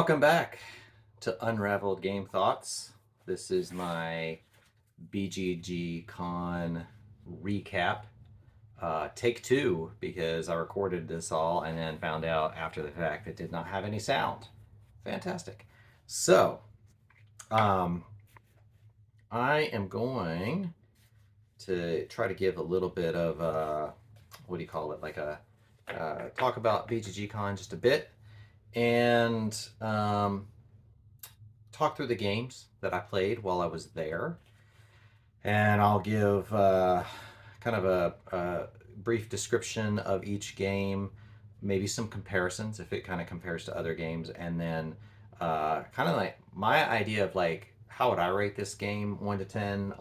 Welcome back to Unraveled Game Thoughts. This is my BGG Con recap. Take two, because I recorded this all and then found out after the fact it did not have any sound. Fantastic. So, I am going to try to give a little bit of, what do you call it, like a talk about BGG Con just a bit, and talk through the games that I played while I was there. And I'll give kind of a brief description of each game, maybe some comparisons if it kind of compares to other games, and then kind of like my idea of like how would I rate this game 1 to 10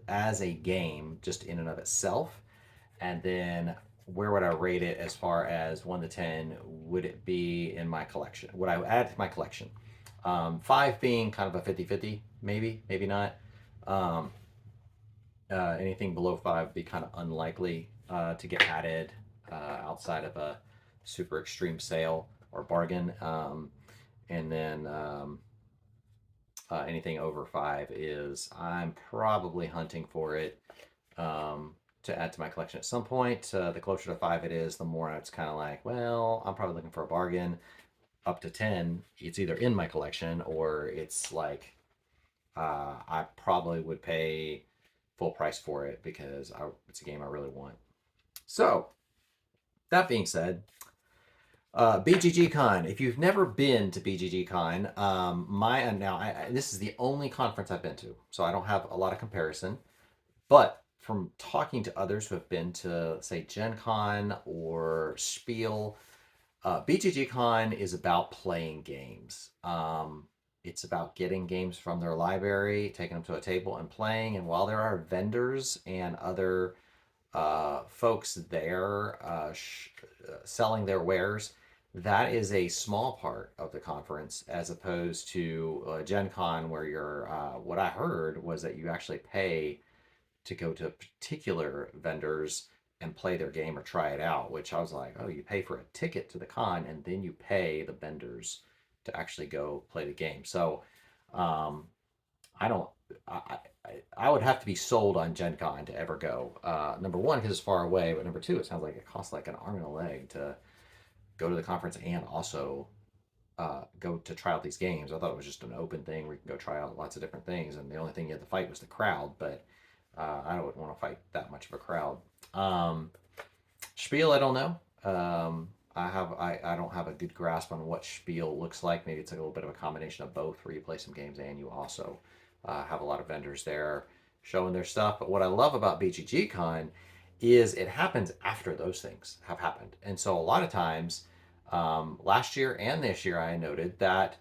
as a game just in and of itself, and then where would I rate it as far as 1 to 10 would it be in my collection? Would I add to my collection? Five being kind of a 50-50, maybe not. Um, Anything below five would be kind of unlikely to get added outside of a super extreme sale or bargain. And then anything over five is I'm probably hunting for it to add to my collection at some point. The closer to five it is, the more it's kind of like, well, I'm probably looking for a bargain. Up to 10, it's either in my collection or it's like I probably would pay full price for it because it's a game I really want. So, that being said, BGG Con. If you've never been to BGG Con, this is the only conference I've been to, so I don't have a lot of comparison. But from talking to others who have been to, say, Gen Con or Spiel, BGG Con is about playing games. It's about getting games from their library, taking them to a table and playing. And while there are vendors and other folks there selling their wares, that is a small part of the conference as opposed to Gen Con, where you're, what I heard was that you actually pay to go to particular vendors and play their game or try it out, which I was like, oh, you pay for a ticket to the con and then you pay the vendors to actually go play the game. So I don't, I would have to be sold on Gen Con to ever go. Number one, because it's far away, but number two, it sounds like it costs like an arm and a leg to go to the conference and also go to try out these games. I thought it was just an open thing where you can go try out lots of different things, and the only thing you had to fight was the crowd, but I don't want to fight that much of a crowd. Spiel, I don't know. I don't have a good grasp on what Spiel looks like. Maybe it's like a little bit of a combination of both, where you play some games and you also have a lot of vendors there showing their stuff. But what I love about BGG Con is it happens after those things have happened, and so a lot of times, last year and this year, I noted that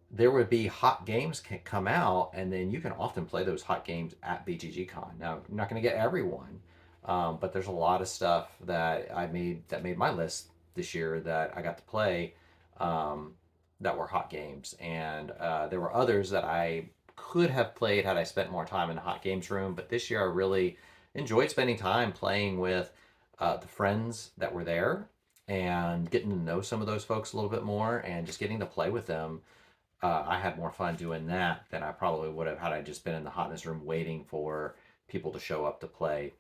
there would be hot games can come out, and then you can often play those hot games at BGG Con. Now, you're not going to get everyone, but there's a lot of stuff that made my list this year that I got to play that were hot games, and there were others that I could have played had I spent more time in the hot games room. But this year, I really enjoyed spending time playing with the friends that were there and getting to know some of those folks a little bit more, and just getting to play with them. I had more fun doing that than I probably would have had I just been in the hotness room waiting for people to show up to play,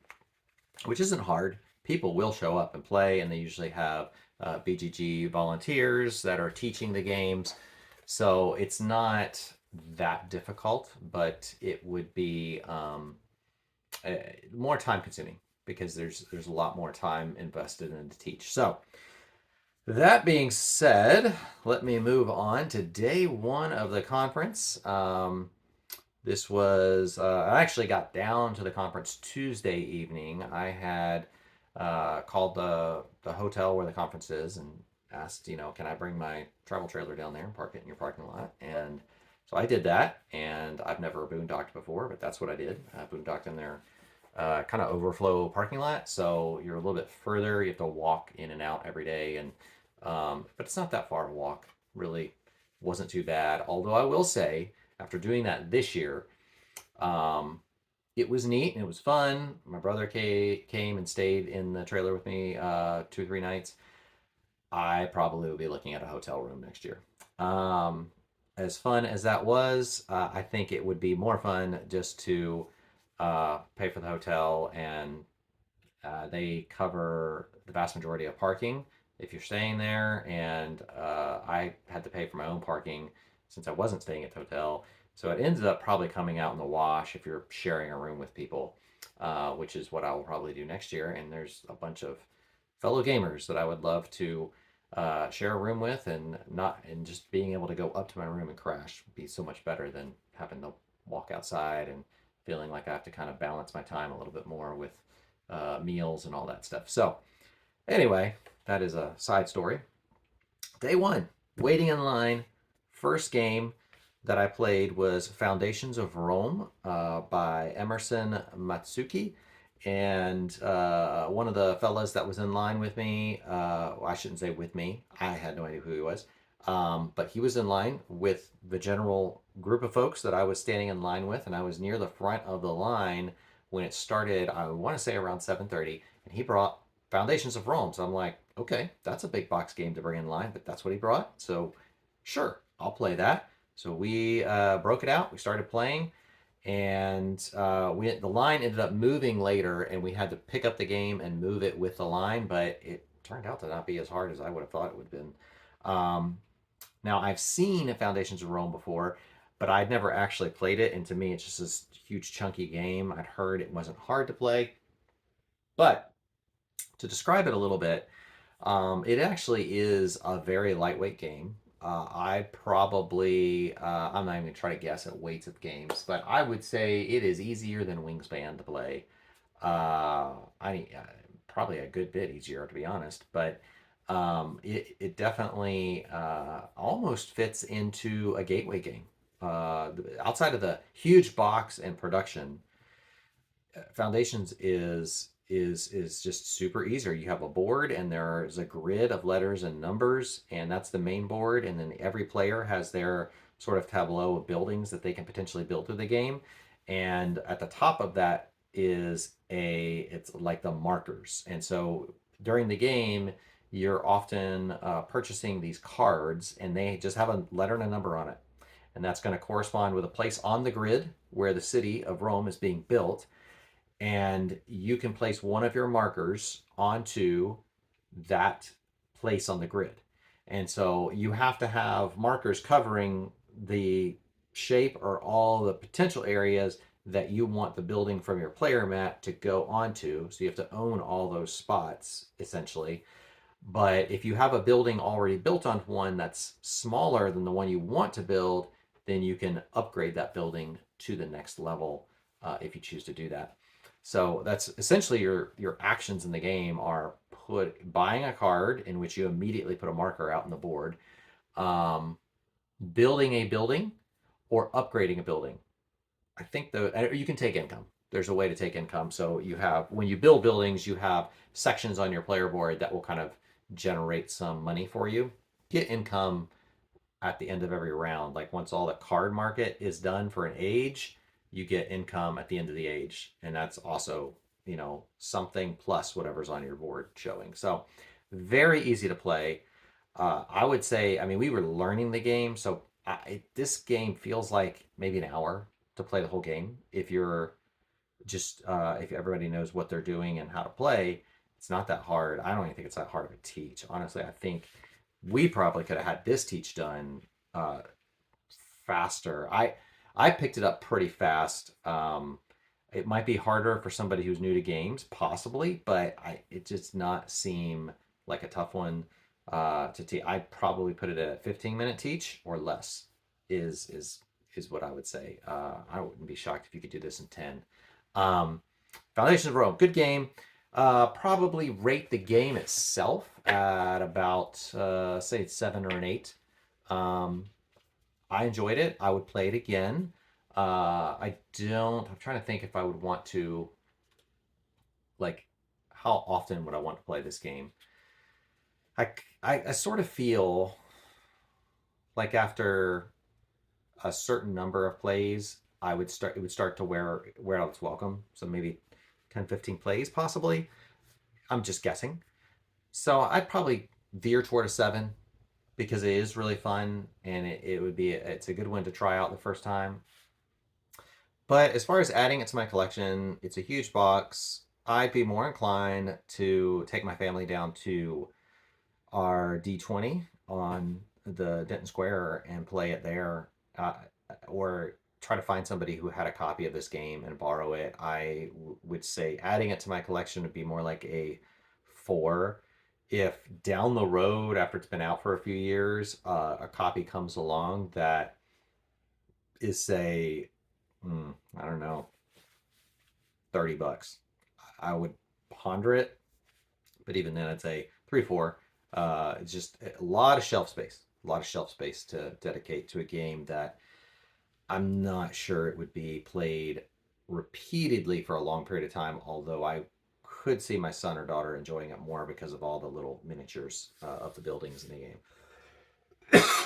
which isn't hard. People will show up and play, and they usually have BGG volunteers that are teaching the games. So it's not that difficult, but it would be more time consuming because there's a lot more time invested in to teach. So that being said, let me move on to day one of the conference. This was, I actually got down to the conference Tuesday evening. I had called the hotel where the conference is and asked, can I bring my travel trailer down there and park it in your parking lot? And so I did that, and I've never boondocked before, but that's what I did. I boondocked in their kind of overflow parking lot. So you're a little bit further. You have to walk in and out every day, and but it's not that far to walk. Really wasn't too bad. Although I will say, after doing that this year, it was neat and it was fun. My brother came and stayed in the trailer with me 2 or 3 nights. I probably will be looking at a hotel room next year. as fun as that was, I think it would be more fun just to pay for the hotel, and they cover the vast majority of parking if you're staying there. And I had to pay for my own parking since I wasn't staying at the hotel. So it ended up probably coming out in the wash if you're sharing a room with people, which is what I will probably do next year. And there's a bunch of fellow gamers that I would love to share a room with, and just being able to go up to my room and crash would be so much better than having to walk outside and feeling like I have to kind of balance my time a little bit more with meals and all that stuff. So anyway, that is a side story. Day one, waiting in line. First game that I played was Foundations of Rome by Emerson Matsuki. And one of the fellas that was in line with me, I shouldn't say with me, I had no idea who he was, but he was in line with the general group of folks that I was standing in line with, and I was near the front of the line when it started. I want to say around 7:30, and he brought Foundations of Rome. So I'm like, okay, that's a big box game to bring in line, but that's what he brought. So sure, I'll play that. So we broke it out. We started playing, and the line ended up moving later, and we had to pick up the game and move it with the line. But it turned out to not be as hard as I would have thought it would have been. Now I've seen Foundations of Rome before, but I'd never actually played it, and to me, it's just this huge chunky game. I'd heard it wasn't hard to play, but to describe it a little bit, it actually is a very lightweight game. I probably, I'm not even gonna try to guess at weights of games, but I would say it is easier than Wingspan to play. Probably a good bit easier, to be honest, but it definitely almost fits into a gateway game. Outside of the huge box and production, Foundations is just super easy. You have a board, and there's a grid of letters and numbers, and that's the main board. And then every player has their sort of tableau of buildings that they can potentially build through the game. And at the top of that it's like the markers. And so during the game, you're often purchasing these cards, and they just have a letter and a number on it. And that's going to correspond with a place on the grid where the city of Rome is being built. And you can place one of your markers onto that place on the grid. And so you have to have markers covering the shape or all the potential areas that you want the building from your player mat to go onto. So you have to own all those spots, essentially. But if you have a building already built on one that's smaller than the one you want to build, then you can upgrade that building to the next level if you choose to do that. So that's essentially your actions in the game are buying a card in which you immediately put a marker out on the board, building a building, or upgrading a building. I think you can take income. There's a way to take income. So when you build buildings, you have sections on your player board that will kind of generate some money for you. Get income at the end of every round. Like once all the card market is done for an age, you get income at the end of the age, and that's also something plus whatever's on your board showing. So very easy to play. I would say, I mean, we were learning the game, so this game feels like maybe an hour to play the whole game. If you're just if everybody knows what they're doing and how to play, it's not that hard. I don't even think it's that hard of a teach. Honestly, I think we probably could have had this teach done faster. I picked it up pretty fast. It might be harder for somebody who's new to games, possibly, but it just not seem like a tough one to teach. I'd probably put it at a 15-minute teach or less is what I would say. I wouldn't be shocked if you could do this in 10. Foundations of Rome, good game. Probably rate the game itself at about say it's 7 or an 8. I enjoyed it. I would play it again. I'm trying to think if I would want to, like, how often would I want to play this game? I sort of feel like after a certain number of plays, it would start to wear out its welcome. So maybe 10, 15 plays, possibly. I'm just guessing. So I'd probably veer toward a 7. because it is really fun, and it's a good one to try out the first time. But as far as adding it to my collection, it's a huge box. I'd be more inclined to take my family down to our D20 on the Denton Square and play it there, or try to find somebody who had a copy of this game and borrow it. Would say adding it to my collection would be more like a 4. If down the road, after it's been out for a few years, a copy comes along that is, say, I don't know, $30, I would ponder it. But even then, I'd say 3, 4. It's just a lot of shelf space, to dedicate to a game that I'm not sure it would be played repeatedly for a long period of time, although I could see my son or daughter enjoying it more because of all the little miniatures of the buildings in the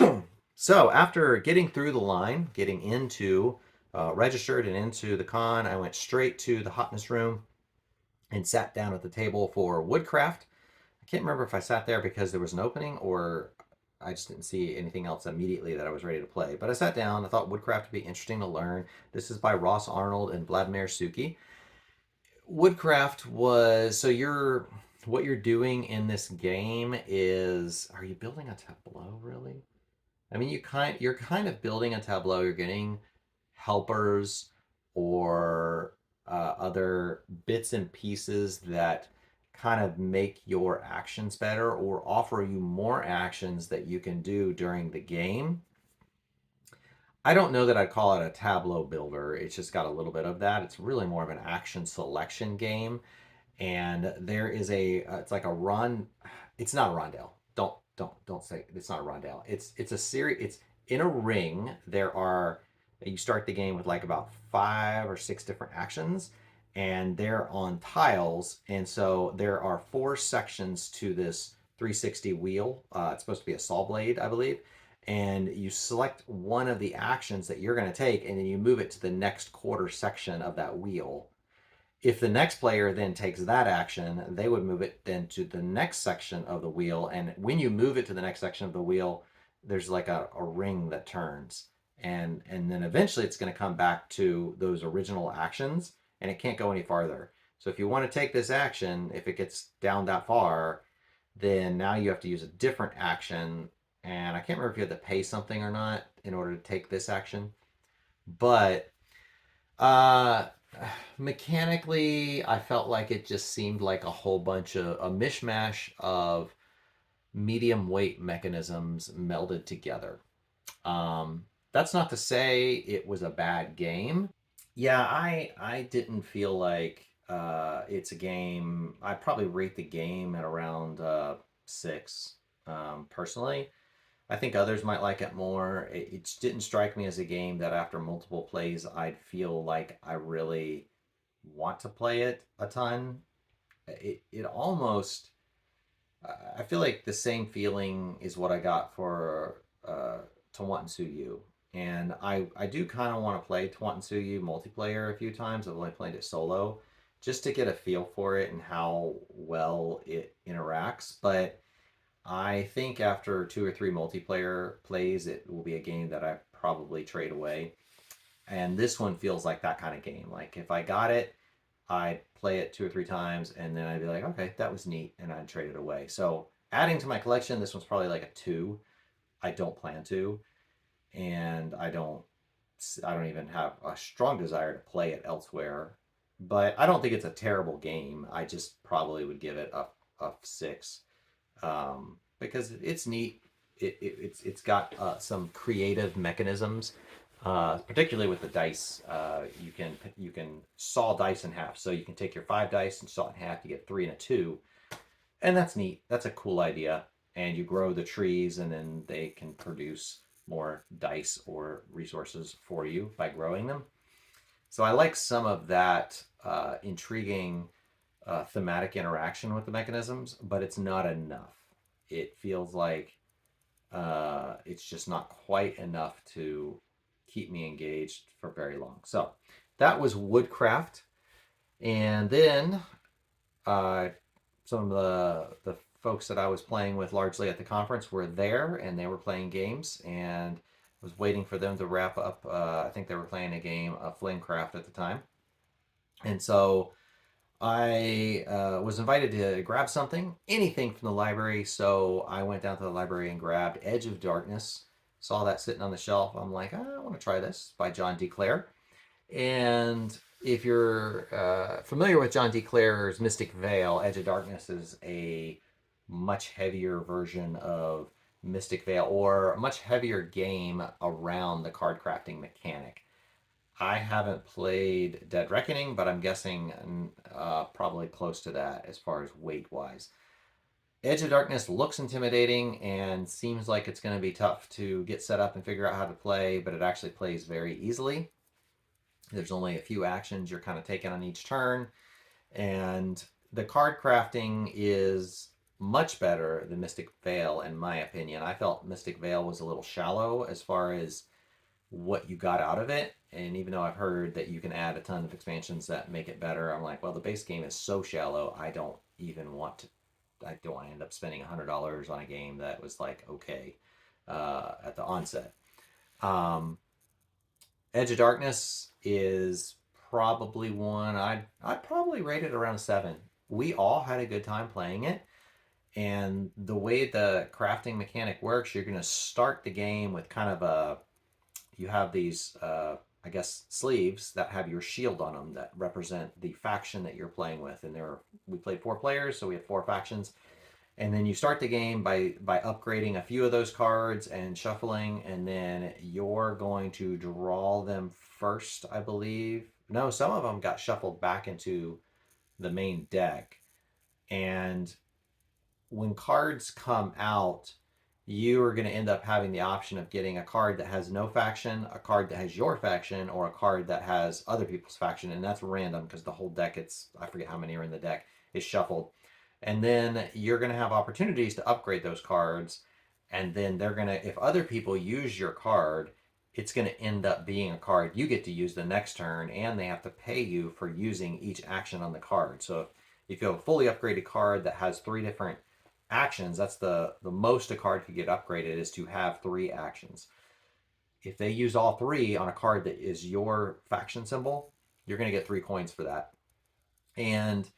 game. So after getting through the line, getting into registered and into the con, I went straight to the hotness room and sat down at the table for Woodcraft. I can't remember if I sat there because there was an opening or I just didn't see anything else immediately that I was ready to play. But I sat down. I thought Woodcraft would be interesting to learn. This is by Ross Arnold and Vladimir Suki. Woodcraft was what you're doing in this game is, are you building a tableau really? I mean, you're kind of building a tableau. You're getting helpers or other bits and pieces that kind of make your actions better or offer you more actions that you can do during the game. I don't know that I'd call it a tableau builder. It's just got a little bit of that. It's really more of an action selection game. And there is it's like a run. It's not a rondel. Don't say it's not a rondel. It's a series. It's in a ring. You start the game with like about 5 or 6 different actions, and they're on tiles. And so there are 4 sections to this 360 wheel. It's supposed to be a saw blade, I believe. And you select one of the actions that you're going to take, and then you move it to the next quarter section of that wheel. If the next player then takes that action, they would move it then to the next section of the wheel. And when you move it to the next section of the wheel, there's like a ring that turns. And then eventually it's going to come back to those original actions, and it can't go any farther. So if you want to take this action, if it gets down that far, then now you have to use a different action. And I can't remember if you had to pay something or not in order to take this action. But mechanically, I felt like it just seemed like a whole bunch of a mishmash of medium weight mechanisms melded together. That's not to say it was a bad game. Yeah, I didn't feel like it's a game. I'd probably rate the game at around 6, personally. I think others might like it more. It didn't strike me as a game that after multiple plays, I'd feel like I really want to play it a ton. It almost, I feel like the same feeling is what I got for Tawantinsuyu. And I do kind of want to play Tawantinsuyu multiplayer a few times. I've only played it solo just to get a feel for it and how well it interacts. But I think after 2 or 3 multiplayer plays, it will be a game that I probably trade away. And this one feels like that kind of game. Like if I got it, I'd play it 2 or 3 times, and then I'd be like, okay, that was neat, and I'd trade it away. So adding to my collection, this one's probably like a 2. I don't plan to, and I don't even have a strong desire to play it elsewhere. But I don't think it's a terrible game. I just probably would give it a 6. Because it's neat. It's got some creative mechanisms, particularly with the dice. You can saw dice in half, so you can take your 5 dice and saw it in half. You get 3 and a 2, and that's neat. That's a cool idea. And you grow the trees, and then they can produce more dice or resources for you by growing them. So I like some of that intriguing thematic interaction with the mechanisms, but it's not enough. It feels like it's just not quite enough to keep me engaged for very long. So that was Woodcraft. And then some of the folks that I was playing with largely at the conference were there, and they were playing games, and I was waiting for them to wrap up. I think they were playing a game of Flamecraft at the time, and so I was invited to grab something, anything from the library. So I went down to the library and grabbed Edge of Darkness. Saw that sitting on the shelf. I'm like, I want to try this, by John D. Clare. And if you're familiar with John D. Clare's Mystic Veil, Edge of Darkness is a much heavier version of Mystic Veil, or a much heavier game around the card crafting mechanic. I haven't played Dead Reckoning, but I'm guessing probably close to that as far as weight-wise. Edge of Darkness looks intimidating and seems like it's going to be tough to get set up and figure out how to play, but it actually plays very easily. There's only a few actions you're kind of taking on each turn, and the card crafting is much better than Mystic Veil, in my opinion. I felt Mystic Veil was a little shallow as far as what you got out of it, and even though I've heard that you can add a ton of expansions that make it better, I'm like, well, the base game is so shallow, I don't want to end up spending $100 on a game that was like okay at the onset. Edge of Darkness is probably one I'd probably rate it around a 7. We all had a good time playing it, and the way the crafting mechanic works, you're going to start the game with kind of you have these I guess sleeves that have your shield on them that represent the faction that you're playing with, and we played 4 players, so we had 4 factions. And then you start the game by upgrading a few of those cards and shuffling, and then you're going to draw them first, I believe. No, some of them got shuffled back into the main deck. And when cards come out, you are going to end up having the option of getting a card that has no faction, a card that has your faction, or a card that has other people's faction. And that's random because the whole deck, I forget how many are in the deck, is shuffled. And then you're going to have opportunities to upgrade those cards. And then if other people use your card, it's going to end up being a card you get to use the next turn, and they have to pay you for using each action on the card. So if you have a fully upgraded card that has 3 different actions, that's the most a card could get upgraded, is to have 3 actions. If they use all 3 on a card that is your faction symbol, you're going to get 3 coins for that. And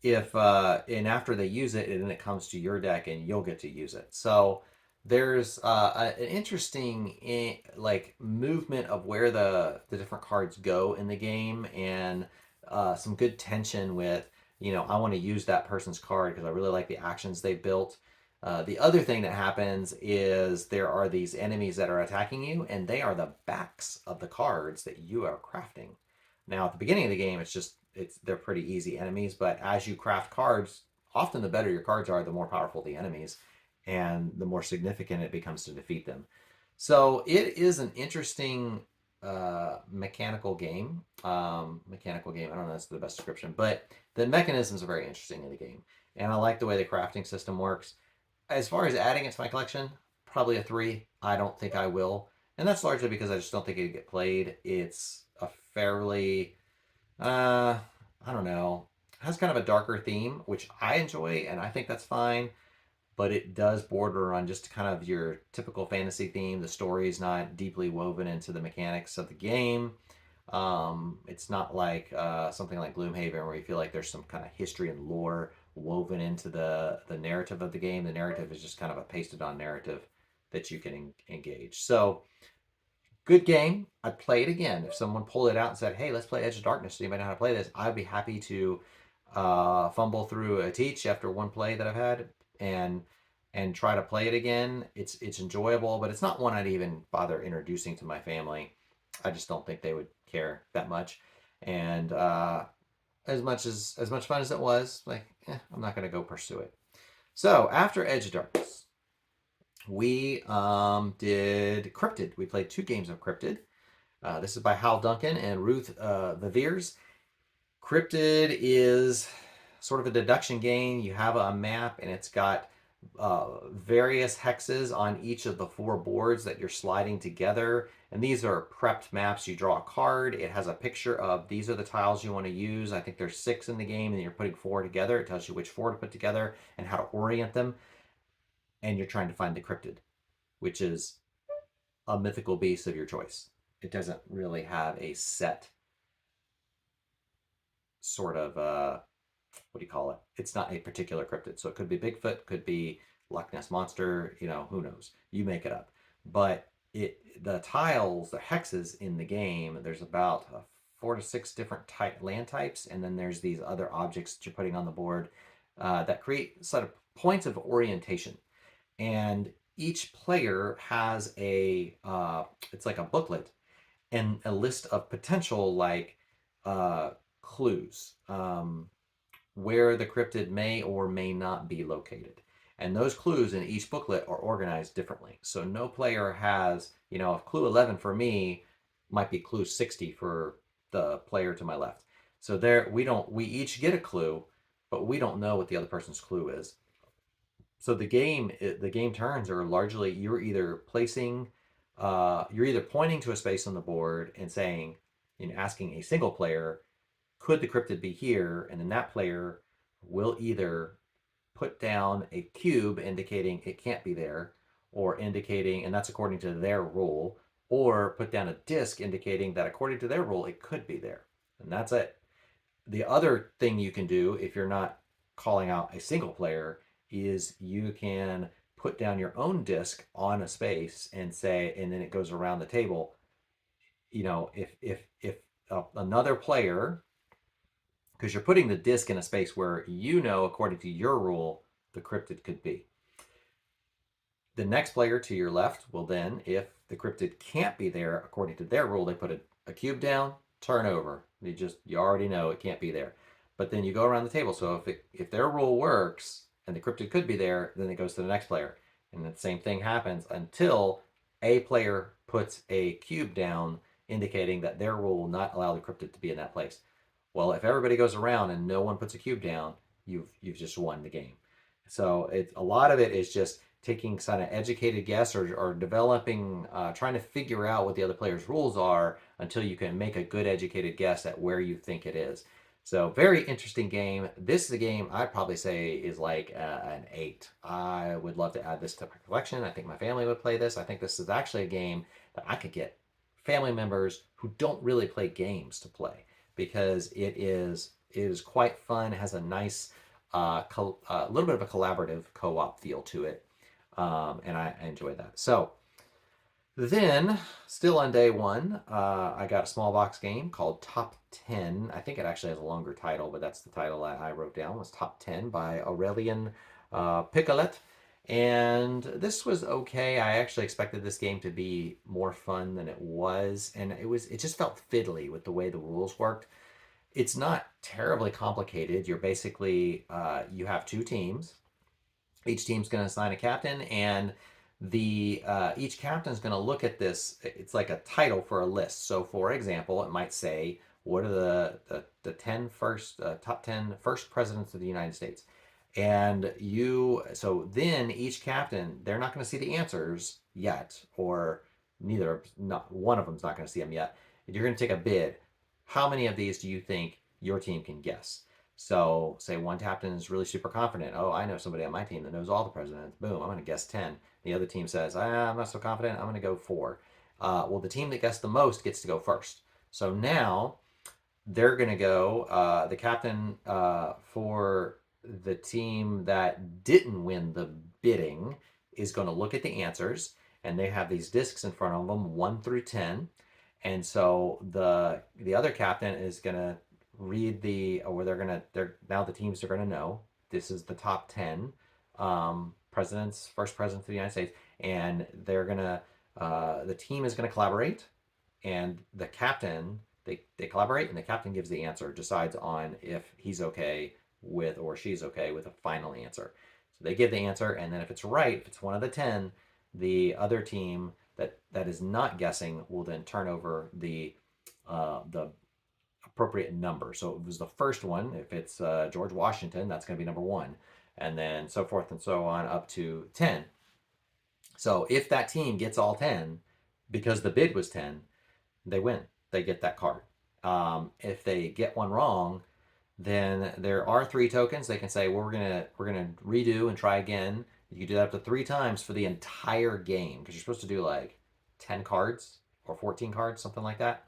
and after they use it, and then it comes to your deck and you'll get to use it. So there's an interesting movement of where the different cards go in the game, and some good tension with, I want to use that person's card because I really like the actions they built. The other thing that happens is there are these enemies that are attacking you, and they are the backs of the cards that you are crafting. Now, at the beginning of the game, they're pretty easy enemies, but as you craft cards, often the better your cards are, the more powerful the enemies, and the more significant it becomes to defeat them. So it is an interesting mechanical game. I don't know if that's the best description, but the mechanisms are very interesting in the game, and I like the way the crafting system works. As far as adding it to my collection, probably a 3. I don't think I will, and that's largely because I just don't think it'd get played. It's a fairly I don't know, has kind of a darker theme, which I enjoy, and I think that's fine, but it does border on just kind of your typical fantasy theme. The story is not deeply woven into the mechanics of the game. It's not like something like Gloomhaven, where you feel like there's some kind of history and lore woven into the narrative of the game. The narrative is just kind of a pasted on narrative that you can engage. So good game. I'd play it again. If someone pulled it out and said, hey, let's play Edge of Darkness so you might know how to play this, I'd be happy to fumble through a teach after one play that I've had and try to play it again. It's enjoyable, but it's not one I'd even bother introducing to my family. I just don't think they would care that much. And as much fun as it was, I'm not going to go pursue it. So after Edge of Darkness, we did Cryptid. We played 2 games of Cryptid. This is by Hal Duncan and Ruth Viviers. Cryptid is sort of a deduction game. You have a map, and it's got various hexes on each of the 4 boards that you're sliding together. And these are prepped maps. You draw a card. It has a picture of these are the tiles you want to use. I think there's 6 in the game, and you're putting 4 together. It tells you which 4 to put together and how to orient them. And you're trying to find the cryptid, which is a mythical beast of your choice. It doesn't really have a set sort of what do you call it? It's not a particular cryptid. So it could be Bigfoot, could be Loch Ness Monster, who knows? You make it up. But the tiles, the hexes in the game, there's about 4 to 6 different land types, and then there's these other objects that you're putting on the board that create sort of points of orientation. And each player has it's like a booklet and a list of potential clues. Where the cryptid may or may not be located. And those clues in each booklet are organized differently. So no player has, if clue 11 for me might be clue 60 for the player to my left. So we each get a clue, but we don't know what the other person's clue is. So the game turns are largely you're either pointing to a space on the board and saying, asking a single player, could the cryptid be here? And then that player will either put down a cube indicating it can't be there, or indicating, and that's according to their rule, or put down a disc indicating that according to their rule, it could be there. And that's it. The other thing you can do if you're not calling out a single player is you can put down your own disc on a space and say, and then it goes around the table. If another player, because you're putting the disc in a space where according to your rule, the cryptid could be. The next player to your left will then, if the cryptid can't be there according to their rule, they put a cube down, turn over. You already know it can't be there. But then you go around the table. So if their rule works and the cryptid could be there, then it goes to the next player. And the same thing happens until a player puts a cube down, indicating that their rule will not allow the cryptid to be in that place. Well, if everybody goes around and no one puts a cube down, you've just won the game. So a lot of it is just taking kind of educated guess or developing, trying to figure out what the other player's rules are until you can make a good educated guess at where you think it is. So very interesting game. This is a game I'd probably say is like an 8. I would love to add this to my collection. I think my family would play this. I think this is actually a game that I could get family members who don't really play games to play, because it is quite fun. It has a nice, little bit of a collaborative co-op feel to it, and I enjoy that. So then, still on day 1, I got a small box game called Top 10. I think it actually has a longer title, but that's the title I wrote down, was Top 10 by Aurélien Picolet. And this was okay. I actually expected this game to be more fun than it was, and it just felt fiddly with the way the rules worked. It's not terribly complicated. You're basically you have 2 teams. Each team's going to assign a captain, and each captain's going to look at this. It's like a title for a list. So, for example, it might say, what are the top 10 first presidents of the United States? And so then each captain, they're not going to see the answers yet, or not one of them's not going to see them yet. You're going to take a bid. How many of these do you think your team can guess? So say one captain is really super confident. Oh, I know somebody on my team that knows all the presidents. Boom, I'm going to guess 10. The other team says, I'm not so confident. I'm going to go 4. Well, the team that guessed the most gets to go first. So now they're going to go, the captain for the team that didn't win the bidding is going to look at the answers, and they have these discs in front of them, 1 through 10. And so the other captain is going to read now the teams are going to know this is the top 10 first presidents of the United States, and they're going to the team is going to collaborate, and the captain they collaborate, and the captain gives the answer, decides on if he's okay with or she's okay with a final answer. So they give the answer, and then if it's right, if it's one of the 10, the other team that is not guessing will then turn over the appropriate number. So it was the first one. If it's George Washington, that's going to be number 1. and then so forth and so on up to 10. So if that team gets all 10, because the bid was 10, they win. They get that card. If they get one wrong, then there are 3 tokens. They can say, well, we're gonna redo and try again. You can do that up to 3 times for the entire game, because you're supposed to do like 10 cards or 14 cards, something like that,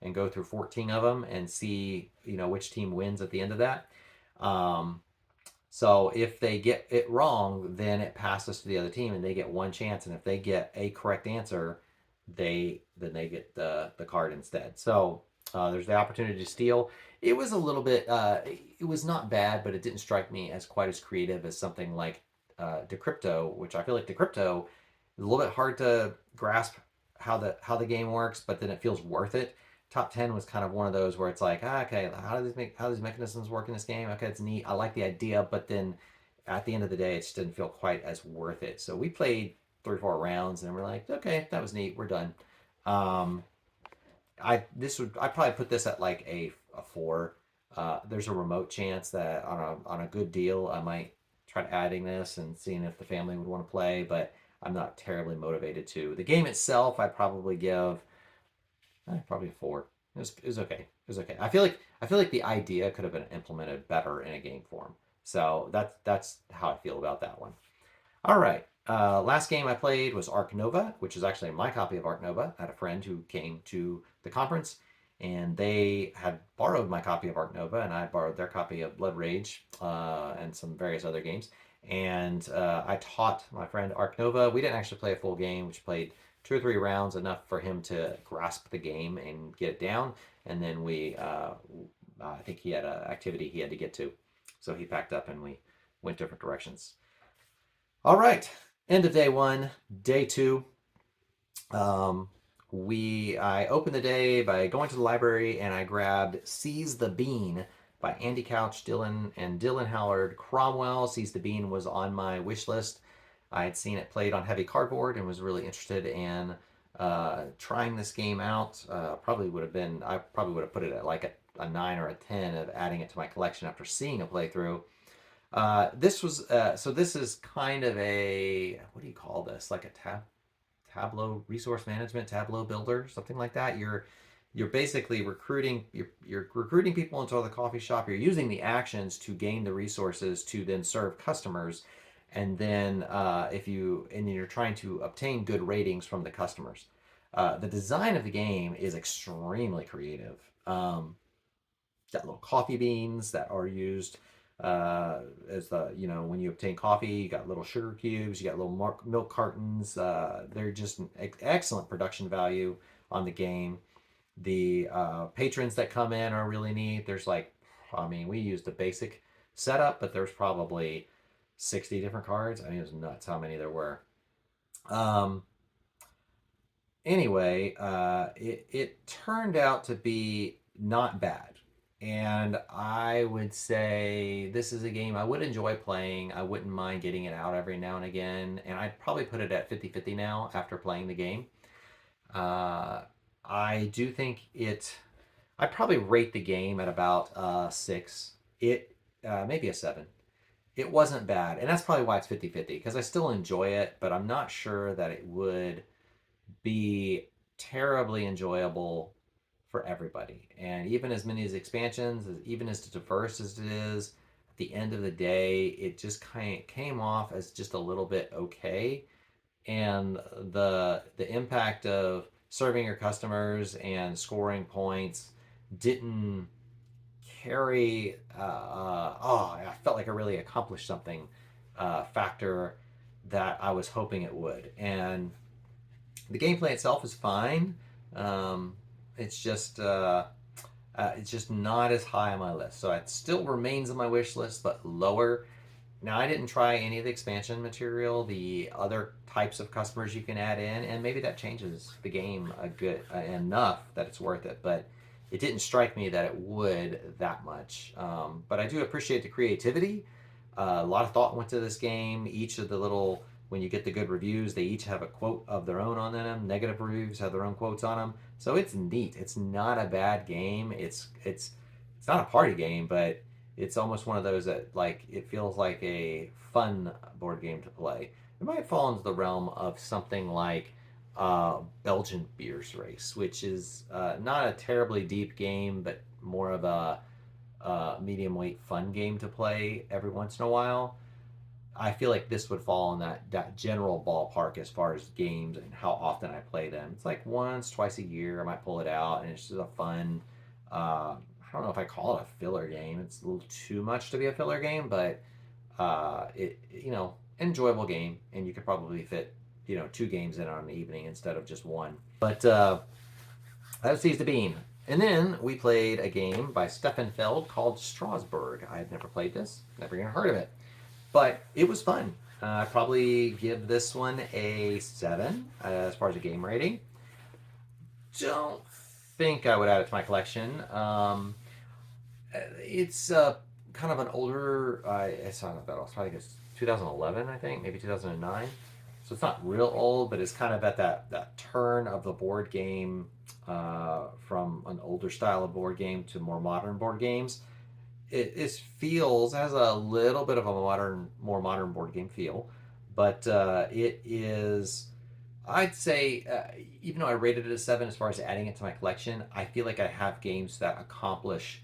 and go through 14 of them and see, which team wins at the end of that. So if they get it wrong, then it passes to the other team and they get one chance. And if they get a correct answer, then they get the card instead. So there's the opportunity to steal. It was a little bit, it was not bad, but it didn't strike me as quite as creative as something like Decrypto, which I feel like Decrypto is a little bit hard to grasp how the game works, but then it feels worth it. Top 10 was kind of one of those where it's like, okay, how do these mechanisms work in this game? Okay, it's neat. I like the idea, but then at the end of the day, it just didn't feel quite as worth it. So we played 3 or 4 rounds, and we're like, okay, that was neat. We're done. I'd probably put this at like a 4. There's a remote chance that on a good deal, I might try adding this and seeing if the family would want to play, but I'm not terribly motivated to. The game itself, I'd probably give probably a 4. It was okay. It was okay. I feel like the idea could have been implemented better in a game form. So that's how I feel about that one. All right. Last game I played was Ark Nova, which is actually my copy of Ark Nova. I had a friend who came to the conference, and they had borrowed my copy of Ark Nova, and I borrowed their copy of Blood Rage and some various other games. And I taught my friend Ark Nova. We didn't actually play a full game, which played 2 or 3 rounds, enough for him to grasp the game and get it down. And then I think he had an activity he had to get to. So he packed up and we went different directions. All right, end of day 1, day 2. I opened the day by going to the library and I grabbed Seize the Bean by Andy Couch, Dylan Howard Cromwell. Seize the Bean was on my wish list. I had seen it played on heavy cardboard and was really interested in trying this game out. I probably would have put it at like a 9 or a 10 of adding it to my collection after seeing a playthrough. This is kind of a, what do you call this? Like a Tableau resource management, Tableau builder, something like that. You're basically recruiting people into the coffee shop. You're using the actions to gain the resources to then serve customers, and then you're trying to obtain good ratings from the customers. The design of the game is extremely creative. Got little coffee beans that are used as when you obtain coffee. You got little sugar cubes, you got little milk cartons. They're just an excellent production value on the game. The patrons that come in are really neat. There's we used a basic setup, but there's probably 60 different cards. I mean, it was nuts how many there were. Anyway, it turned out to be not bad. And I would say this is a game I would enjoy playing. I wouldn't mind getting it out every now and again. And I'd probably put it at 50-50 now after playing the game. I do think I'd probably rate the game at about 6. Maybe a 7. It wasn't bad. And that's probably why it's 50-50, because I still enjoy it, but I'm not sure that it would be terribly enjoyable for everybody. And even as many as expansions, even as diverse as it is, at the end of the day, it just kind of came off as just a little bit okay. And the impact of serving your customers and scoring points didn't carry I felt like I really accomplished something factor that I was hoping it would. And the gameplay itself is fine. It's just not as high on my list. So it still remains on my wish list, but lower. Now, I didn't try any of the expansion material, the other types of customers you can add in, and maybe that changes the game enough that it's worth it. But it didn't strike me that it would that much. But I do appreciate the creativity. A lot of thought went to this game. Each of the when you get the good reviews, they each have a quote of their own on them. Negative reviews have their own quotes on them. So it's neat. It's not a bad game. It's not a party game, but It's almost one of those that like it feels like a fun board game to play. It might fall into the realm of something like Belgian Beers Race, which is not a terribly deep game, but more of a medium weight fun game to play every once in a while. I feel like this would fall in that general ballpark as far as games and how often I play them. It's like once, twice a year, I might pull it out, and it's just a fun. I don't know if I call it a filler game. It's a little too much to be a filler game, but it enjoyable game, and you could probably fit 2 games in on an evening instead of just one. But that was Seize the Bean. And then we played a game by Stefan Feld called Strabourg. I had never played this, never even heard of it. But it was fun. I'd probably give this one a 7 as far as a game rating. Don't think I would add it to my collection. It's kind of an older, it's not that old. I think it's 2011, I think, maybe 2009. So it's not real old, but it's kind of at that turn of the board game from an older style of board game to more modern board games. It has a little bit of a more modern board game feel, but it is, I'd say, even though I rated it a 7 as far as adding it to my collection, I feel like I have games that accomplish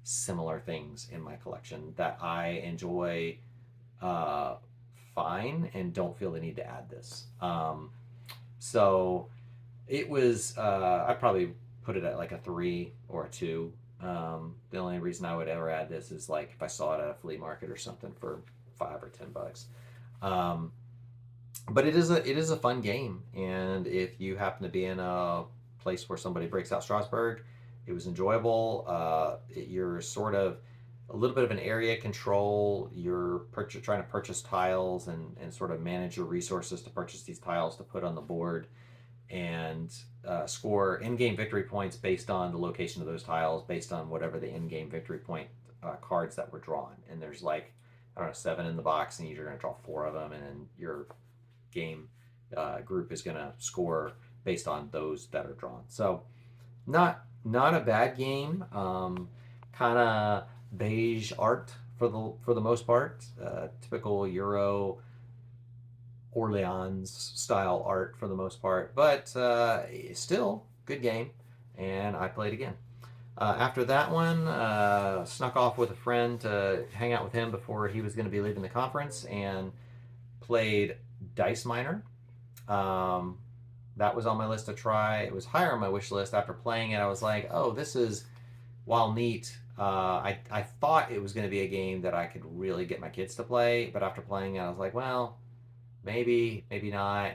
similar things in my collection that I enjoy fine and don't feel the need to add this. So it was, I'd probably put it at like a 3 or a 2. The only reason I would ever add this is like if I saw it at a flea market or something for $5 or $10. But it is a fun game, and if you happen to be in a place where somebody breaks out Strabourg, it was enjoyable. You're sort of a little bit of an area control. You're trying to purchase tiles and sort of manage your resources to purchase these tiles to put on the board, and score in-game victory points based on the location of those tiles, based on whatever the in-game victory point cards that were drawn. And there's like, I don't know, 7 in the box, and you're going to draw 4 of them, and then your game group is going to score based on those that are drawn. So not a bad game. Kind of beige art for the most part. Typical Euro Orleans style art for the most part, but still good game, and I played again. After that one, snuck off with a friend to hang out with him before he was going to be leaving the conference, and played Dice Miner. That was on my list to try. It was higher on my wish list. After playing it, I was like, oh, this is, while neat, I thought it was going to be a game that I could really get my kids to play, but after playing it, I was like, well, maybe not.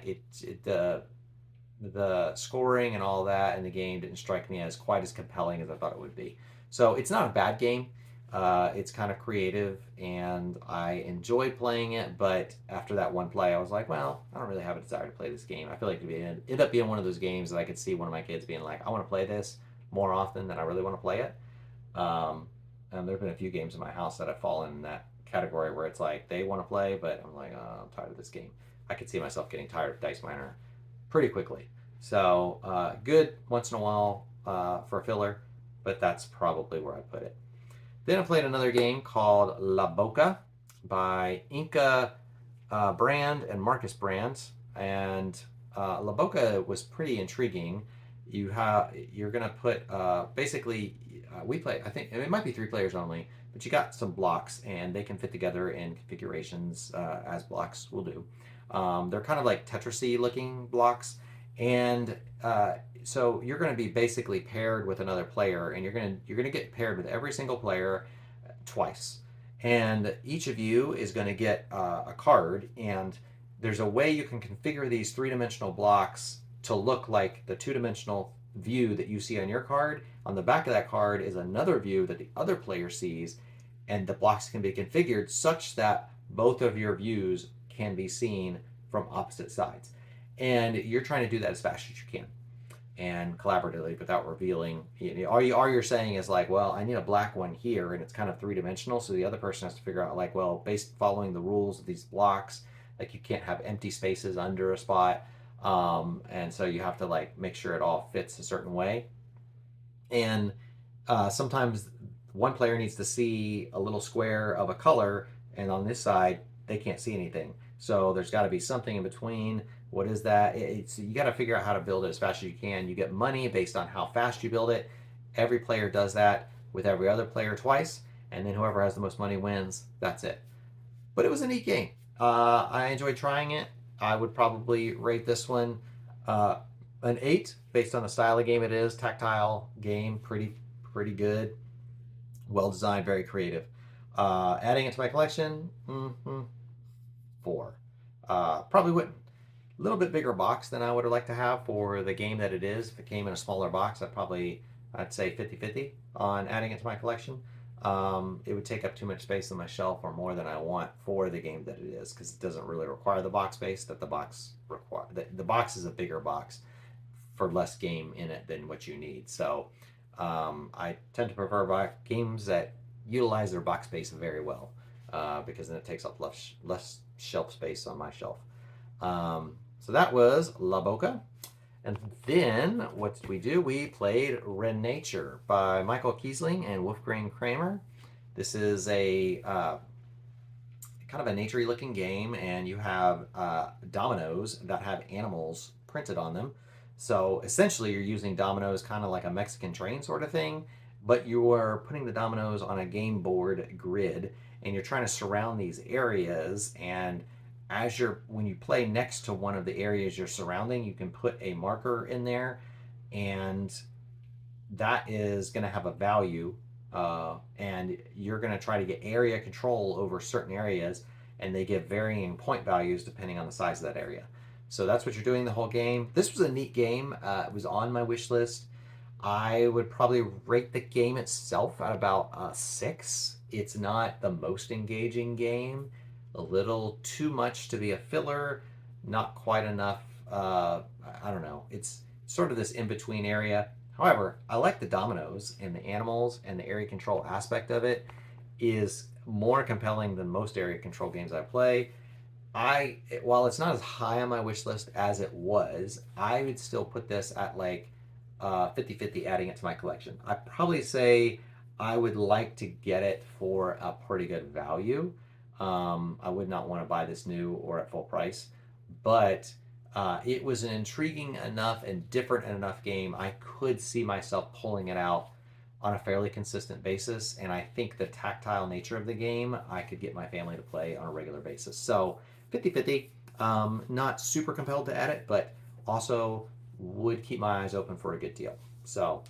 The scoring and all that in the game didn't strike me as quite as compelling as I thought it would be. So it's not a bad game. It's kind of creative, and I enjoy playing it, but after that one play, I was like, well, I don't really have a desire to play this game. I feel like it end up being one of those games that I could see one of my kids being like, I want to play this more often than I really want to play it. And there have been a few games in my house that have fallen in that category where it's like they want to play, but I'm like, oh, I'm tired of this game. I could see myself getting tired of Dice Miner pretty quickly. So good once in a while for a filler, but that's probably where I put it. Then I played another game called La Boca by Inca Brand and Marcus Brand, and La Boca was pretty intriguing. You're gonna put basically we play. I think it might be 3 players only, but you got some blocks, and they can fit together in configurations as blocks will do. They're kind of like Tetris-y looking blocks, and so you're going to be basically paired with another player, and you're going to get paired with every single player twice, and each of you is going to get a card, and there's a way you can configure these 3-dimensional blocks to look like the 2-dimensional view that you see on your card. On the back of that card is another view that the other player sees, and the blocks can be configured such that both of your views can be seen from opposite sides. And you're trying to do that as fast as you can and collaboratively without revealing. All you're saying is like, well, I need a black one here, and it's kind of 3-dimensional, so the other person has to figure out like, well, based following the rules of these blocks, like you can't have empty spaces under a spot, and so you have to like make sure it all fits a certain way. And sometimes one player needs to see a little square of a color, and on this side they can't see anything. So there's got to be something in between. What is that? It's you got to figure out how to build it as fast as you can. You get money based on how fast you build it. Every player does that with every other player twice, and then whoever has the most money wins. That's it. But it was a neat game. I enjoyed trying it. I would probably rate this one uh, an 8 based on the style of game it is. Tactile game, pretty good, well designed, very creative. Adding it to my collection, 4. Probably wouldn't. A little bit bigger box than I would like to have for the game that it is. If it came in a smaller box, I'd say 50-50 on adding it to my collection. It would take up too much space on my shelf, or more than I want for the game that it is, because it doesn't really require the box space that the box require. The box is a bigger box for less game in it than what you need. So I tend to prefer games that utilize their box space very well, because then it takes up less shelf space on my shelf. So that was La Boca. And then what did we do? We played Renature by Michael Kiesling and Wolfgang Kramer. This is a kind of a naturey looking game, and you have dominoes that have animals printed on them. So essentially you're using dominoes kind of like a Mexican train sort of thing, but you are putting the dominoes on a game board grid, and you're trying to surround these areas. And when you play next to one of the areas you're surrounding, you can put a marker in there, and that is going to have a value, and you're going to try to get area control over certain areas, and they give varying point values depending on the size of that area. So that's what you're doing the whole game. This was a neat game. It was on my wish list. I would probably rate the game itself at about 6. It's not the most engaging game. A little too much to be a filler, not quite enough. I don't know. It's sort of this in-between area. However, I like the dominoes and the animals, and the area control aspect of it is more compelling than most area control games I play. While it's not as high on my wish list as it was, I would still put this at like 50-50 adding it to my collection. I'd probably say I would like to get it for a pretty good value. I would not want to buy this new or at full price, but it was an intriguing enough and different enough game. I could see myself pulling it out on a fairly consistent basis, and I think the tactile nature of the game, I could get my family to play on a regular basis. So 50-50, not super compelled to add it, but also would keep my eyes open for a good deal. So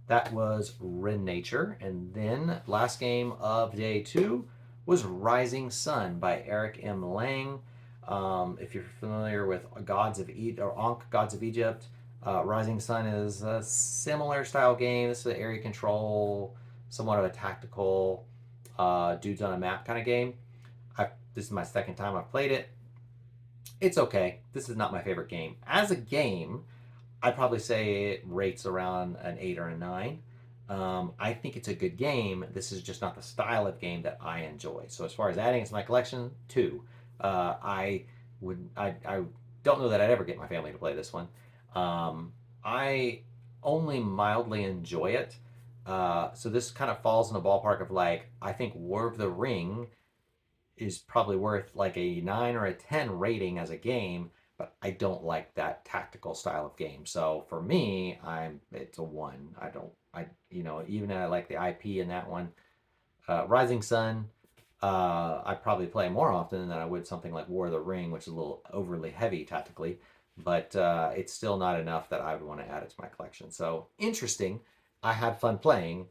that was Renature. And then last game of day 2 was Rising Sun by Eric M. Lang. If you're familiar with Gods of Egypt or Ankh, Gods of Egypt, Rising Sun is a similar style game. This is an area control, somewhat of a tactical, dudes on a map kind of game. This is my second time I've played it. It's okay. This is not my favorite game. As a game, I'd probably say it rates around an 8 or a 9. I think it's a good game. This is just not the style of game that I enjoy. So as far as adding it to my collection, 2. I don't know that I'd ever get my family to play this one. I only mildly enjoy it. So this kind of falls in the ballpark of like, I think War of the Ring is probably worth like a 9 or a 10 rating as a game, but I don't like that tactical style of game. So for me, it's a 1. Even though I like the IP in that one. Rising Sun, I probably play more often than I would something like War of the Ring, which is a little overly heavy tactically, but it's still not enough that I would want to add it to my collection. So interesting. I had fun playing.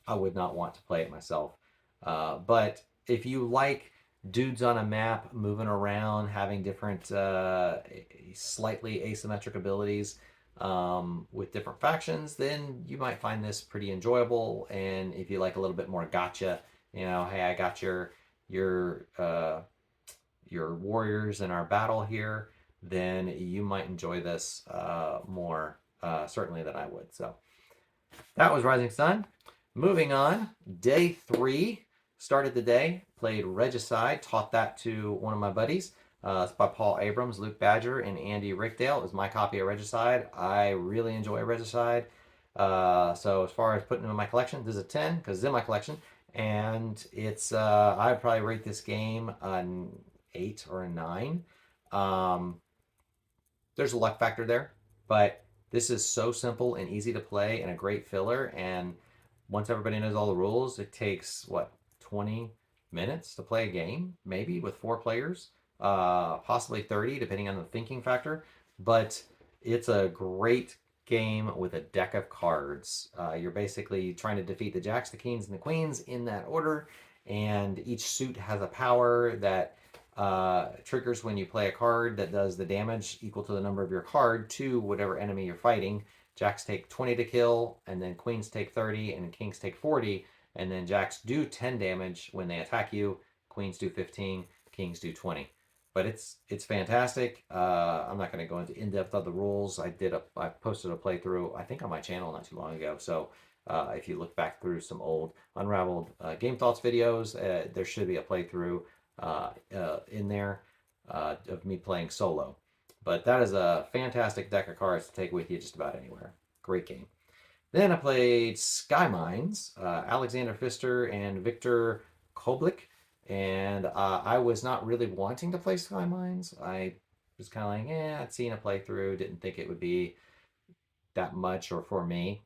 I would not want to play it myself. But if you like dudes on a map moving around, having different slightly asymmetric abilities with different factions, then you might find this pretty enjoyable. And if you like a little bit more gotcha, hey, I got your warriors in our battle here, then you might enjoy this more certainly than I would. So that was Rising Sun. Moving on, day 3. Started the day, played Regicide, taught that to one of my buddies. It's by Paul Abrams, Luke Badger, and Andy Rickdale. It was my copy of Regicide. I really enjoy Regicide. So as far as putting them in my collection, this is a 10 because it's in my collection, and it's I'd probably rate this game an 8 or a 9. Um, there's a luck factor there, but this is so simple and easy to play and a great filler. And once everybody knows all the rules, it takes what, 20 minutes to play a game, maybe with 4 players, possibly 30, depending on the thinking factor. But it's a great game with a deck of cards. You're basically trying to defeat the jacks, the kings, and the queens in that order. And each suit has a power that triggers when you play a card that does the damage equal to the number of your card to whatever enemy you're fighting. Jacks take 20 to kill, and then queens take 30, and kings take 40, and then jacks do 10 damage when they attack you, queens do 15, kings do 20. But it's fantastic. I'm not going to go into in-depth of the rules. I posted a playthrough, I think, on my channel not too long ago. So if you look back through some old Unraveled Game Thoughts videos, there should be a playthrough in there of me playing solo. But that is a fantastic deck of cards to take with you just about anywhere. Great game. Then I played Skymines, Alexander Pfister and Victor Koblik. And I was not really wanting to play Skymines. I was kind of like, I'd seen a playthrough, didn't think it would be that much or for me.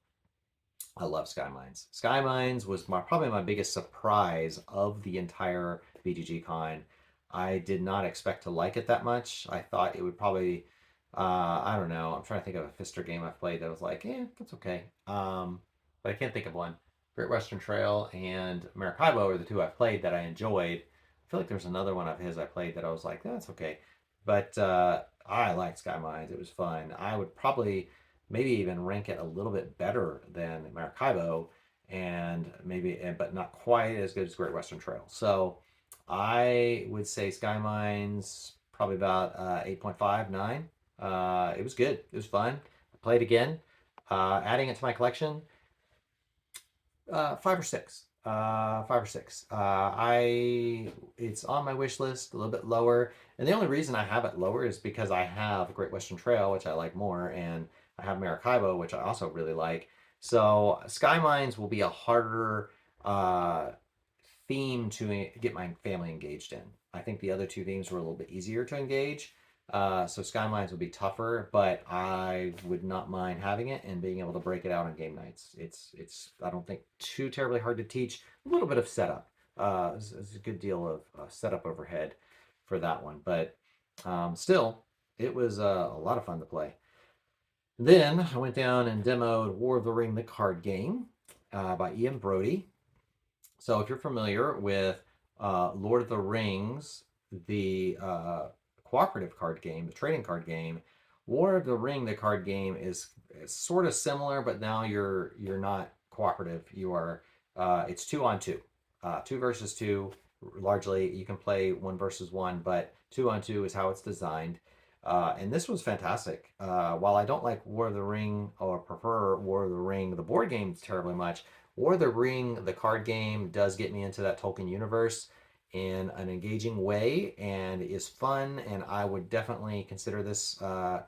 I love Skymines. Skymines was probably my biggest surprise of the entire BGG con. I did not expect to like it that much. I thought it would probably, I don't know. I'm trying to think of a Pfister game I've played that was like, that's okay. But I can't think of one. Great Western Trail and Maracaibo are the two I've played that I enjoyed. I feel like there's another one of his I played that I was like, that's okay. But I liked Skymines. It was fun. I would probably maybe even rank it a little bit better than Maracaibo, but not quite as good as Great Western Trail. So I would say Skymines probably about 8.5, 9. It was good. It was fun. I played again. Adding it to my collection, 5 or 6. 5 or 6. It's on my wish list, a little bit lower, and the only reason I have it lower is because I have Great Western Trail, which I like more, and I have Maracaibo, which I also really like. So Skymines will be a harder theme to get my family engaged in. I think the other two themes were a little bit easier to engage. So Skymines would be tougher, but I would not mind having it and being able to break it out on game nights. It's I don't think too terribly hard to teach. A little bit of setup. It's a good deal of setup overhead for that one, but still, it was a lot of fun to play. Then I went down and demoed War of the Ring, the card game by Ian Brody. So if you're familiar with Lord of the Rings, the cooperative card game, the trading card game, War of the Ring, the card game is sort of similar, but now you're not cooperative. You are it's 2-on-2, 2 versus 2. Largely, you can play 1 versus 1, but 2-on-2 is how it's designed. And this was fantastic. While I don't like War of the Ring or prefer War of the Ring, the board game, terribly much, War of the Ring, the card game, does get me into that Tolkien universe in an engaging way and is fun, and I would definitely consider this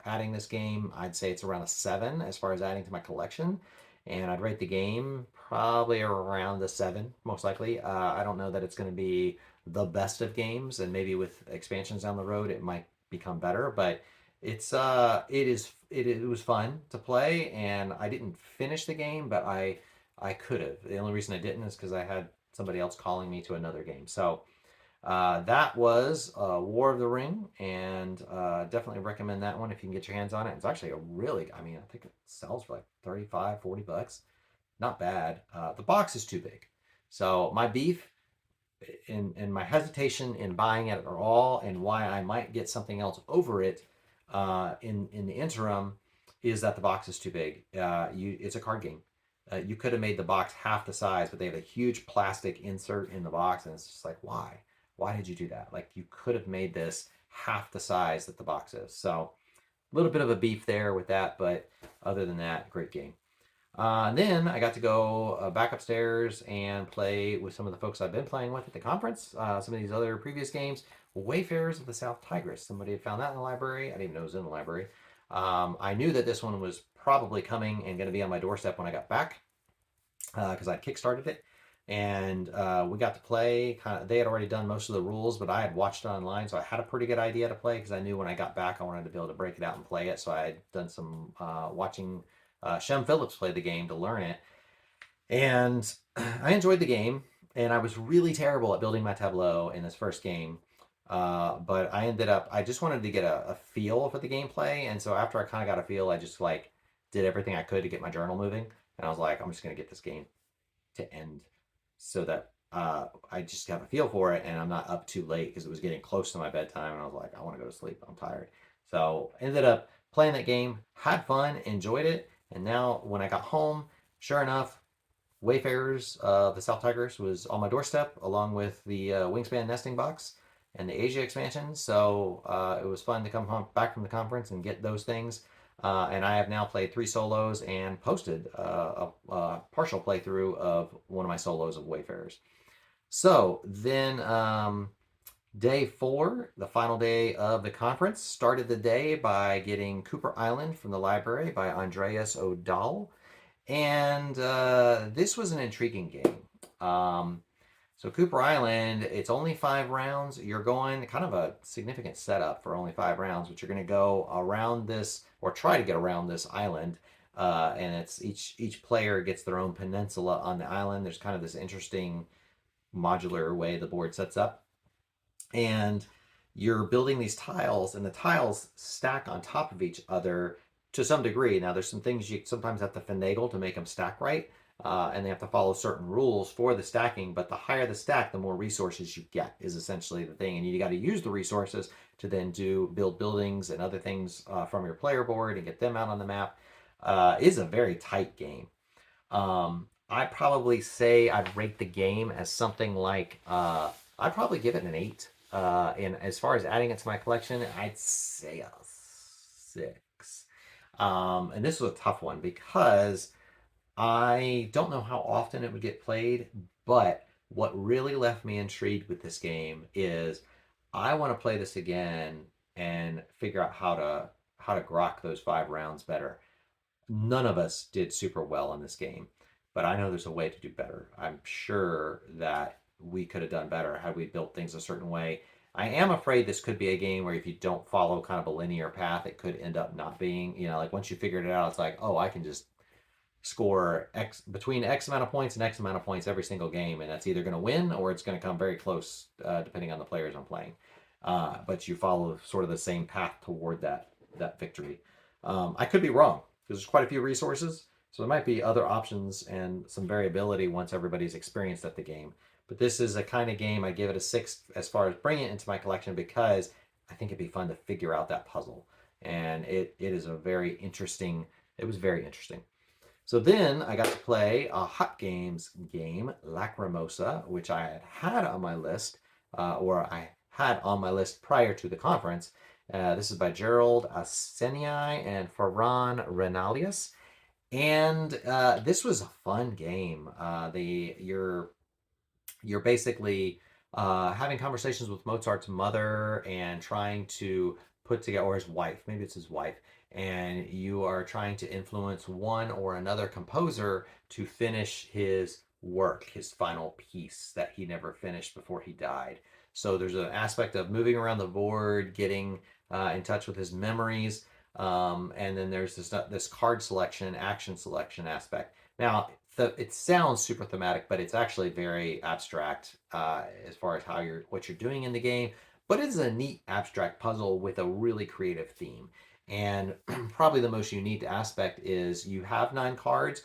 adding this game. I'd say it's around a 7 as far as adding to my collection, and I'd rate the game probably around the 7, most likely. I don't know that it's going to be the best of games, and maybe with expansions down the road it might become better, but it was fun to play, and I didn't finish the game, but I could have. The only reason I didn't is because I had somebody else calling me to another game. So that was War of the Ring, and definitely recommend that one if you can get your hands on it. It's actually a really, I think it sells for like 35, 40 bucks. Not bad. The box is too big. So my beef and my hesitation in buying it at all, and why I might get something else over it in the interim, is that the box is too big. It's a card game. You could have made the box half the size, but they have a huge plastic insert in the box, and it's just like, why? Why did you do that? Like, you could have made this half the size that the box is. So a little bit of a beef there with that, but other than that, great game. Then I got to go back upstairs and play with some of the folks I've been playing with at the conference. Some of these other previous games. Wayfarers of the South Tigris. Somebody had found that in the library. I didn't even know it was in the library. I knew that this one was probably coming and going to be on my doorstep when I got back, because I'd kickstarted it. And we got to play. They had already done most of the rules, but I had watched it online, so I had a pretty good idea to play, because I knew when I got back I wanted to be able to break it out and play it. So I had done some watching Shem Phillips play the game to learn it. And I enjoyed the game, and I was really terrible at building my tableau in this first game. But I just wanted to get a feel for the gameplay. And so after I kind of got a feel, I just like did everything I could to get my journal moving. And I was like, I'm just going to get this game to end so that I just have a feel for it and I'm not up too late, because it was getting close to my bedtime. And I was like, I want to go to sleep. I'm tired. So ended up playing that game, had fun, enjoyed it. And now when I got home, sure enough, Wayfarers, the South Tigris, was on my doorstep, along with the Wingspan nesting box and the Asia expansion. So it was fun to come home, back from the conference and get those things. And I have now played 3 solos and posted a partial playthrough of one of my solos of Wayfarers. So then day 4, the final day of the conference, started the day by getting Cooper Island from the library by Andreas O'Dall. And this was an intriguing game. So Cooper Island, it's only 5 rounds. You're going kind of a significant setup for only 5 rounds, but you're going to go around this, or try to get around this island. And it's each player gets their own peninsula on the island. There's kind of this interesting modular way the board sets up. And you're building these tiles, and the tiles stack on top of each other to some degree. Now, there's some things you sometimes have to finagle to make them stack right, and they have to follow certain rules for the stacking, but the higher the stack, the more resources you get, is essentially the thing. And you got to use the resources to then build buildings and other things from your player board and get them out on the map. Is a very tight game. I'd probably say I'd rate the game as something like, I'd probably give it an 8. And as far as adding it to my collection, I'd say a 6. And this was a tough one, because I don't know how often it would get played, but what really left me intrigued with this game is I want to play this again and figure out how to grok those 5 rounds better. None of us did super well in this game, but I know there's a way to do better. I'm sure that we could have done better had we built things a certain way. I am afraid this could be a game where if you don't follow kind of a linear path, it could end up not being, like once you figured it out, it's like, oh, I can just score between X amount of points and X amount of points every single game, and that's either going to win or it's going to come very close, depending on the players I'm playing. But you follow sort of the same path toward that victory. I could be wrong, because there's quite a few resources, so there might be other options and some variability once everybody's experienced at the game. But this is a kind of game I give it a 6 as far as bringing it into my collection, because I think it'd be fun to figure out that puzzle. And it was very interesting. So then I got to play a Hot Games game, Lacrimosa, which I had on my list, or I had on my list prior to the conference. This is by Gerald Asenii and Ferran Renalius. And this was a fun game. You're basically having conversations with Mozart's mother and trying to put together, or his wife, maybe it's his wife, and you are trying to influence one or another composer to finish his work, his final piece that he never finished before he died. So there's an aspect of moving around the board, getting in touch with his memories, and then there's this card selection, action selection aspect. Now, it sounds super thematic, but it's actually very abstract as far as what you're doing in the game. But it is a neat abstract puzzle with a really creative theme. And probably the most unique aspect is you have 9 cards.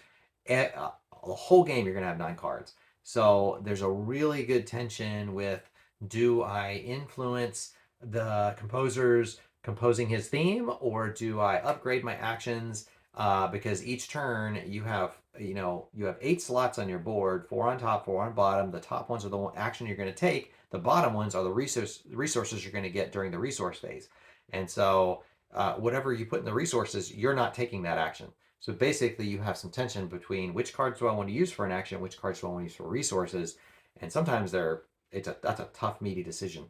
The whole game you're going to have 9 cards. So there's a really good tension with, do I influence the composer's composing his theme, or do I upgrade my actions? Because each turn you have 8 slots on your board, 4 on top, 4 on bottom. The top ones are the action you're going to take. The bottom ones are the resources you're going to get during the resource phase. And so whatever you put in the resources, you're not taking that action. So basically you have some tension between which cards do I want to use for an action, which cards do I want to use for resources. And sometimes that's a tough, meaty decision.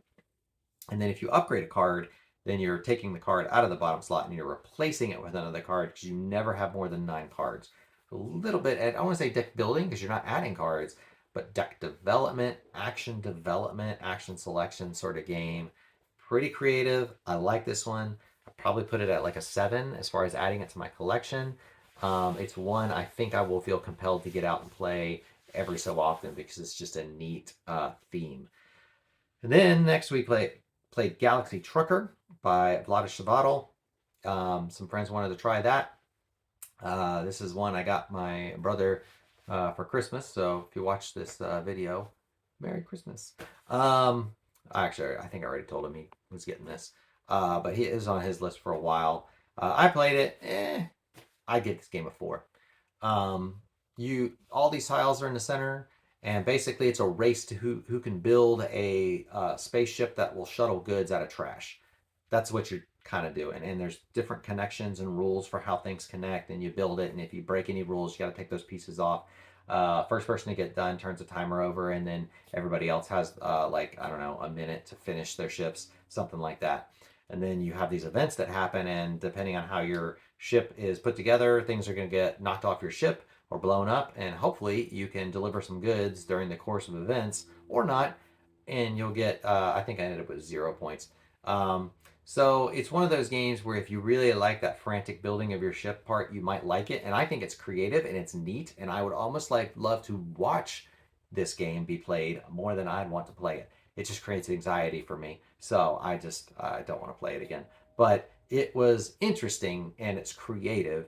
And then if you upgrade a card, then you're taking the card out of the bottom slot and you're replacing it with another card because you never have more than 9 cards. A little bit, I don't want to say deck building because you're not adding cards, but deck development, action selection sort of game. Pretty creative. I like this one. I probably put it at like a 7 as far as adding it to my collection. It's one I think I will feel compelled to get out and play every so often because it's just a neat theme. And then next we played Galaxy Trucker by Vladish Sabadell. Some friends wanted to try that. This is one I got my brother for Christmas. So if you watch this video, Merry Christmas. Actually, I think I already told him he was getting this. But he is on his list for a while. I played it. I get this game a 4. All these tiles are in the center, and basically it's a race to who can build a spaceship that will shuttle goods out of trash. That's what you're kind of doing. And there's different connections and rules for how things connect, and you build it. And if you break any rules, you got to take those pieces off. First person to get done turns the timer over, and then everybody else has like, I don't know, a minute to finish their ships, something like that. And then you have these events that happen, and depending on how your ship is put together, things are going to get knocked off your ship or blown up, and hopefully you can deliver some goods during the course of events or not, and you'll get, I think I ended up with 0 points. So it's one of those games where if you really like that frantic building of your ship part, you might like it. And I think it's creative and it's neat. And I would almost love to watch this game be played more than I'd want to play it. It just creates anxiety for me. So I don't want to play it again. But it was interesting and it's creative.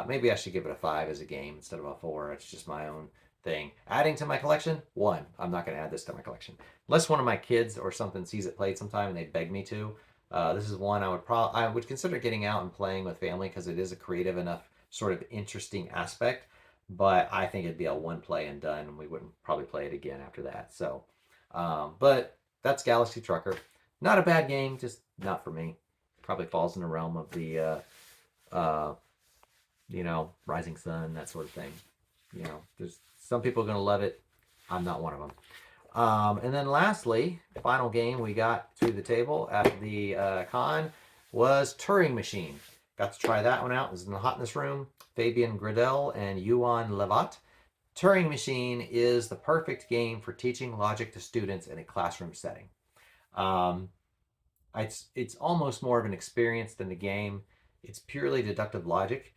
Maybe I should give it a 5 as a game instead of a 4. It's just my own thing. Adding to my collection? 1. I'm not going to add this to my collection. Unless one of my kids or something sees it played sometime and they beg me to. This is one I would consider getting out and playing with family because it is a creative enough sort of interesting aspect, but I think it'd be a 1 play and done, and we wouldn't probably play it again after that. So, but that's Galaxy Trucker. Not a bad game, just not for me. Probably falls in the realm of the, Rising Sun, that sort of thing. There's some people are going to love it. I'm not one of them. And then lastly, the final game we got to the table at the con was Turing Machine. Got to try that one out. It was in the Hotness Room. Fabian Gradel and Yuan Levat. Turing Machine is the perfect game for teaching logic to students in a classroom setting. It's almost more of an experience than a game. It's purely deductive logic,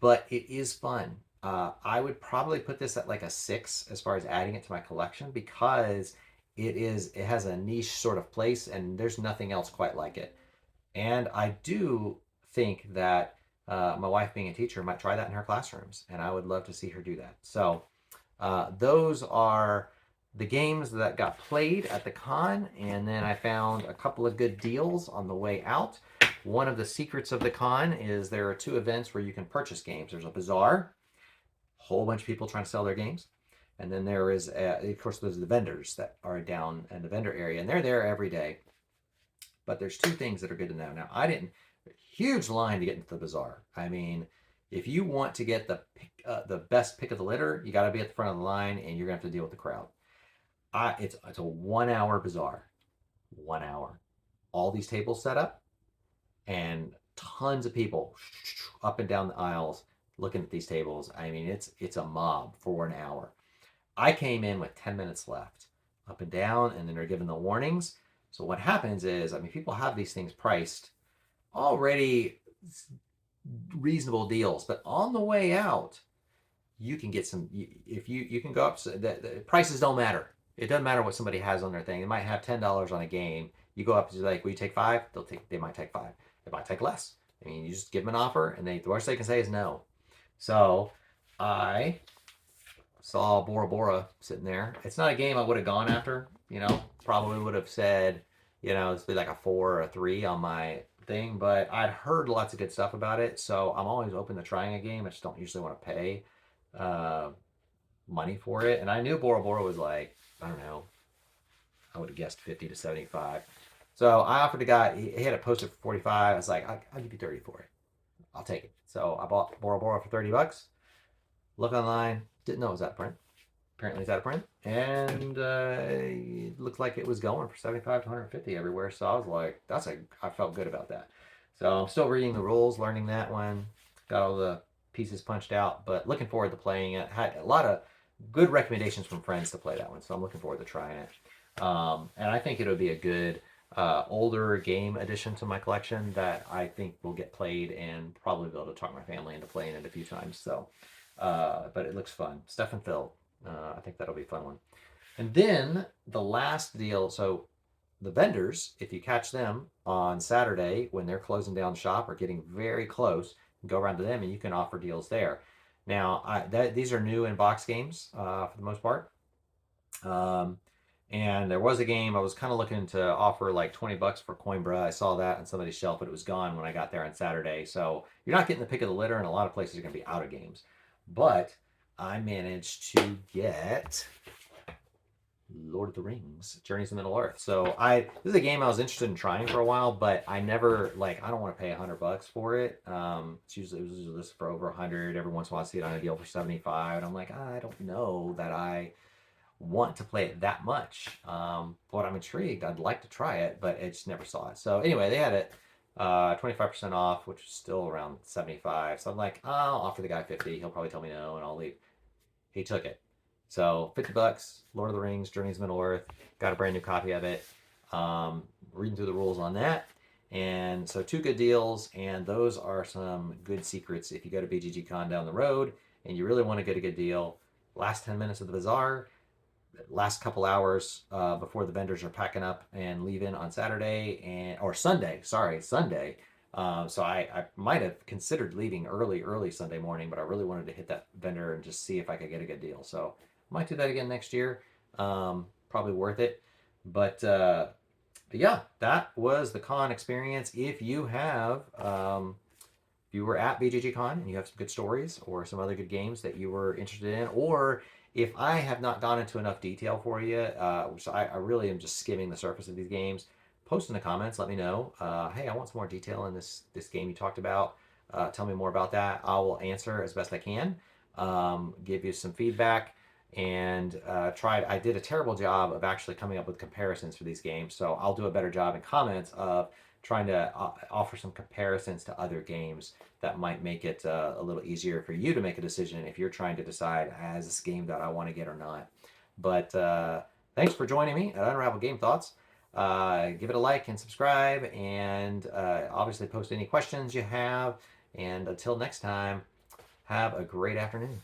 but it is fun. I would probably put this at like a 6 as far as adding it to my collection because it has a niche sort of place and there's nothing else quite like it. And I do think that my wife being a teacher might try that in her classrooms, and I would love to see her do that. So those are the games that got played at the con, and then I found a couple of good deals on the way out. One of the secrets of the con is there are 2 events where you can purchase games. There's a bazaar, whole bunch of people trying to sell their games, and then there is of course there's the vendors that are down in the vendor area, and they're there every day. But there's 2 things that are good to know. Now, huge line to get into the bazaar. I mean, if you want to get the best pick of the litter, you got to be at the front of the line, and you're gonna have to deal with the crowd. It's a 1-hour bazaar. 1 hour, all these tables set up, and tons of people up and down the aisles looking at these tables. I mean, it's a mob for an hour. I came in with 10 minutes left, up and down, and then they're given the warnings. So what happens is, I mean, people have these things priced already reasonable deals, but on the way out, you can get some. If you can go up, the prices don't matter. It doesn't matter what somebody has on their thing. They might have $10 on a game. You go up to like, will you take 5? They might take 5. They might take less. I mean, you just give them an offer, and the worst they can say is no. So I saw Bora Bora sitting there. It's not a game I would have gone after. Probably would have said, it's be like a 4 or a 3 on my thing. But I'd heard lots of good stuff about it, so I'm always open to trying a game. I just don't usually want to pay money for it. And I knew Bora Bora was like, I don't know, I would have guessed 50 to 75. So I offered the guy, he had it posted for 45. I was like, I'll give you 30 for it. I'll take it. So I bought Bora Bora for $30. Look online, didn't know it was that print. apparently it's out of print, and it looked like it was going for 75 to 150 everywhere. So I was like, I felt good about that. So I'm still reading the rules, learning that one. Got all the pieces punched out, but looking forward to playing it. Had a lot of good recommendations from friends to play that one, so I'm looking forward to trying it. And I think it'll be a good older game addition to my collection that I think will get played and probably be able to talk my family into playing it a few times. So, but it looks fun. Stefan Phil, I think that'll be a fun one. And then the last deal. So the vendors, if you catch them on Saturday when they're closing down shop or getting very close, go around to them and you can offer deals there. Now, these are new in box games for the most part. And there was a game I was kind of looking to offer like 20 bucks for Coimbra. I saw that on somebody's shelf, but it was gone when I got there on Saturday. So you're not getting the pick of the litter, and a lot of places are going to be out of games. But I managed to get Lord of the Rings, Journeys to Middle-earth. So this is a game I was interested in trying for a while, but I never I don't want to pay 100 bucks for it. It was usually listed for over 100. Every once in a while I see it on a deal for 75, and I'm like, I don't know that I want to play it that much. But I'm intrigued. I'd like to try it, but I just never saw it. So anyway, they had it 25% off, which is still around 75. So I'm like, I'll offer the guy 50. He'll probably tell me no, and I'll leave. He took it. So 50 bucks, Lord of the Rings, Journeys to Middle-earth. Got a brand new copy of it. Reading through the rules on that. And so 2 good deals, and those are some good secrets if you go to BGG Con down the road and you really want to get a good deal. Last 10 minutes of the bazaar, last couple hours before the vendors are packing up and leaving on Saturday or Sunday. Sorry, Sunday. So I might have considered leaving early Sunday morning, but I really wanted to hit that vendor and just see if I could get a good deal. So I might do that again next year. Probably worth it. But yeah, that was the con experience. If you have, if you were at BGG Con and you have some good stories or some other good games that you were interested in, or if I have not gone into enough detail for you, so I really am just skimming the surface of these games, post in the comments, let me know. Hey, I want some more detail in this game you talked about. Tell me more about that. I will answer as best I can, give you some feedback, and I did a terrible job of actually coming up with comparisons for these games, so I'll do a better job in comments of trying to offer some comparisons to other games that might make it a little easier for you to make a decision if you're trying to decide, is this game that I want to get or not. But thanks for joining me at Unraveled Game Thoughts. Give it a like and subscribe, and obviously post any questions you have. And until next time, have a great afternoon.